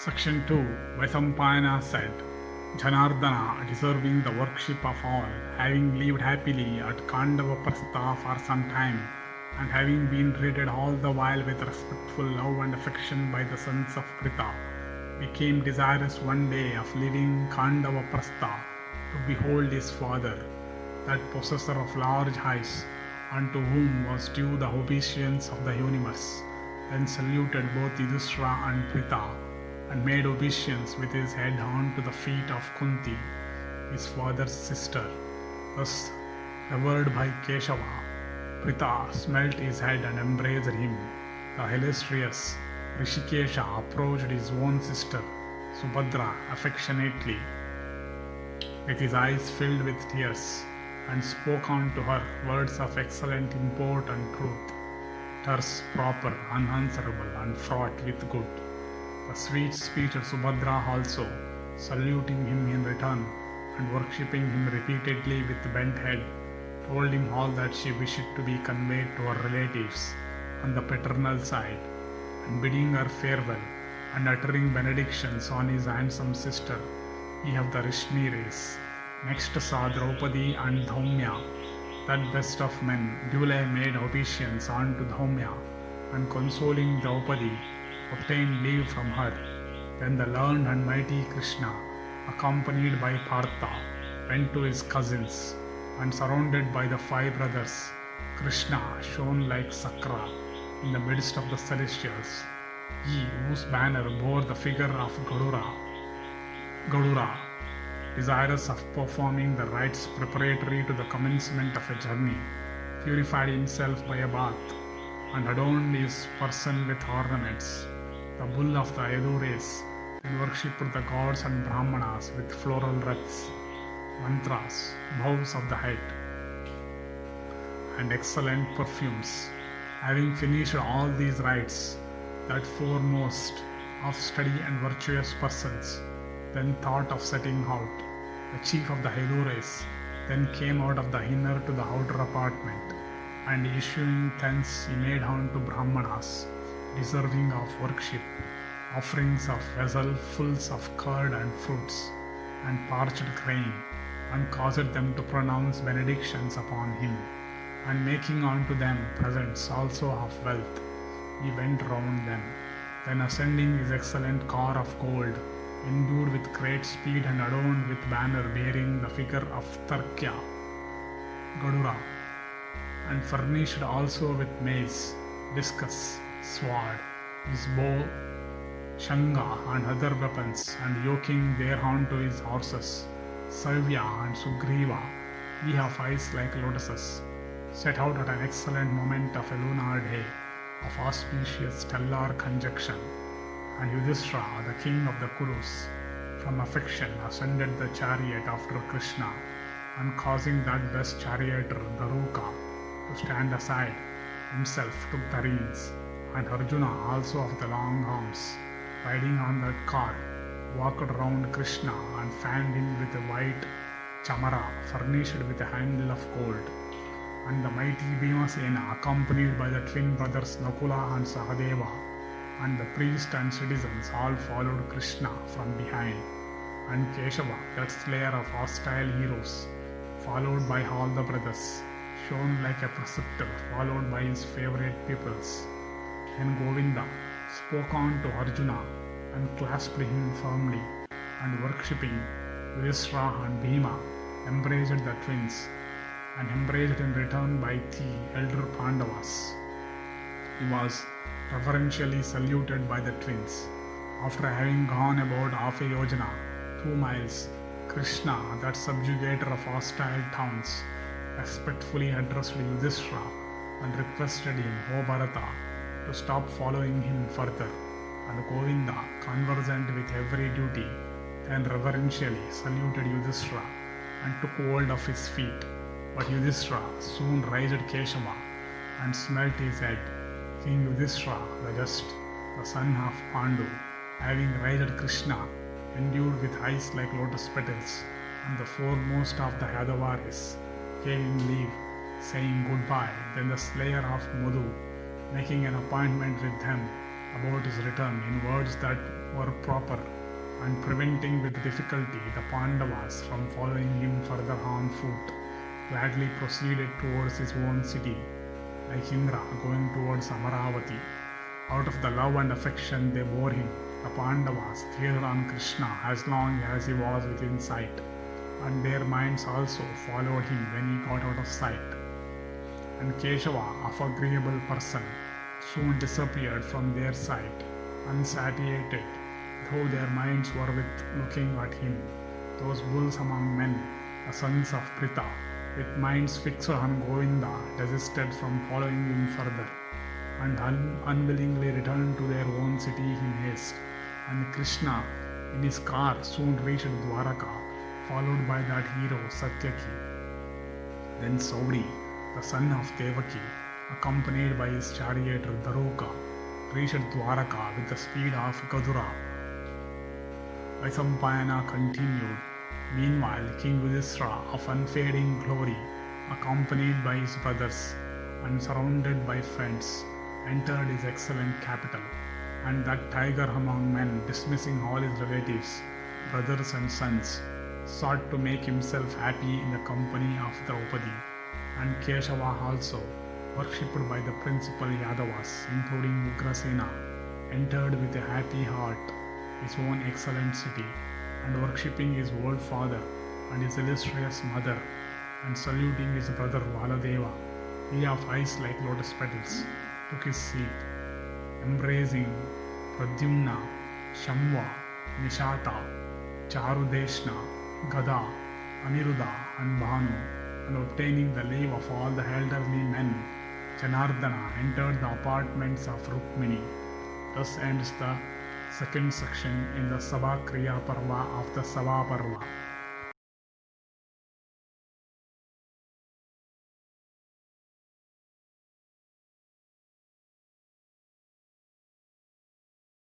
Section 2. Vaisampayana said, Janardana, deserving the worship of all, having lived happily at Khandavaprastha for some time, and having been treated all the while with respectful love and affection by the sons of Pritha, became desirous one day of leaving Khandavaprastha to behold his father, that possessor of large eyes, unto whom was due the obeisance of the universe. Then saluted both Yudhishthira and Pritha, and made obeisance with his head on to the feet of Kunti, his father's sister. Thus, revered by Keshava, Pritha smelt his head and embraced him. The illustrious Rishikesha approached his own sister, Subhadra, affectionately, with his eyes filled with tears, and spoke unto her words of excellent import and truth, terse, proper, unanswerable, and fraught with good. The sweet-speeched Subhadra also, saluting him in return and worshipping him repeatedly with bent head, told him all that she wished to be conveyed to her relatives on the paternal side, and bidding her farewell and uttering benedictions on his handsome sister, he of the Rishni race. Next saw Draupadi and Dhaumya, that best of men, duly made obeisance unto Dhaumya, and consoling Draupadi, obtained leave from her. Then the learned and mighty Krishna, accompanied by Partha, went to his cousins, and surrounded by the five brothers, Krishna shone like Sakra in the midst of the celestials, he whose banner bore the figure of Gadura, desirous of performing the rites preparatory to the commencement of a journey, purified himself by a bath, and adorned his person with ornaments. The bull of the Yadu race then worshipped the gods and Brahmanas with floral rites, mantras, vows of the head, and excellent perfumes. Having finished all these rites, that foremost of steady and virtuous persons then thought of setting out. The chief of the Hindu race then came out of the inner to the outer apartment, and issuing thence he made on to Brahmanas, deserving of worship, offerings of vessels full of curd and fruits, and parched grain, and caused them to pronounce benedictions upon him, and making unto them presents also of wealth, he went round them. Then ascending his excellent car of gold, endued with great speed and adorned with banner bearing the figure of Tarkya, Gadura, and furnished also with mace, discus, sword, his bow, shanga, and other weapons, and yoking thereon to his horses, Salvya and Sugriva, ye of eyes like lotuses, set out at an excellent moment of a lunar day of auspicious stellar conjunction. And Yudhishthira, the king of the Kurus, from affection ascended the chariot after Krishna, and causing that best charioteer, Daruka, to stand aside, himself took the reins, and Arjuna also of the long arms, riding on that car, walked round Krishna and fanned him with a white chamara furnished with a handle of gold. And the mighty Bhimasena, accompanied by the twin brothers Nakula and Sahadeva, and the priest and citizens all followed Krishna from behind, and Keshava, that slayer of hostile heroes, followed by all the brothers, shone like a preceptor followed by his favorite pupils. Then Govinda spoke on to Arjuna and clasped him firmly, and worshipping Yudhishthira and Bhima, embraced the twins, and embraced in return by the elder Pandavas. He was reverentially saluted by the twins. After having gone about half a yojana, 2 miles, Krishna, that subjugator of hostile towns, respectfully addressed Yudhishthira and requested him, O Bharata, to stop following him further. And Govinda, conversant with every duty, then reverentially saluted Yudhishthira and took hold of his feet. But Yudhishthira soon raised Keshava and smelt his head. King Yudhishthira, the just, the son of Pandu, having raised Krishna, endued with eyes like lotus petals, and the foremost of the Yadavaris, gave him leave, saying goodbye. Then the slayer of Madhu, making an appointment with them about his return in words that were proper, and preventing with difficulty the Pandavas from following him further on foot, gladly proceeded towards his own city, like Indra going towards Amaravati. Out of the love and affection they bore him, the Pandavas cheered on Krishna as long as he was within sight, and their minds also followed him when he got out of sight. And Keshava, of agreeable person, soon disappeared from their sight, unsatiated, though their minds were with looking at him. Those bulls among men, the sons of Pritha, with minds fixed on Govinda, desisted from following him further, and unwillingly returned to their own city in haste. And Krishna, in his car, soon reached Dwaraka, followed by that hero Satyaki. Then Sauri, the son of Devaki, accompanied by his charioteer Daruka, reached Dwaraka with the speed of Gadura. Vaisampayana continued. Meanwhile, King Yudhishthira, of unfading glory, accompanied by his brothers and surrounded by friends, entered his excellent capital. And that tiger among men, dismissing all his relatives, brothers and sons, sought to make himself happy in the company of Draupadi. And Keshava also, worshipped by the principal Yadavas, including Ugrasena, entered with a happy heart his own excellent city, and worshipping his old father and his illustrious mother, and saluting his brother Valadeva, he of eyes like lotus petals, took his seat, embracing Pradyumna, Shamva, Nishata, Charudeshna, Gada, Aniruddha, and Bhanu, and obtaining the leave of all the elderly men, Janardana entered the apartments of Rukmini. Thus ends the second section in the Sabha-kriya Parva of the Sabha Parva.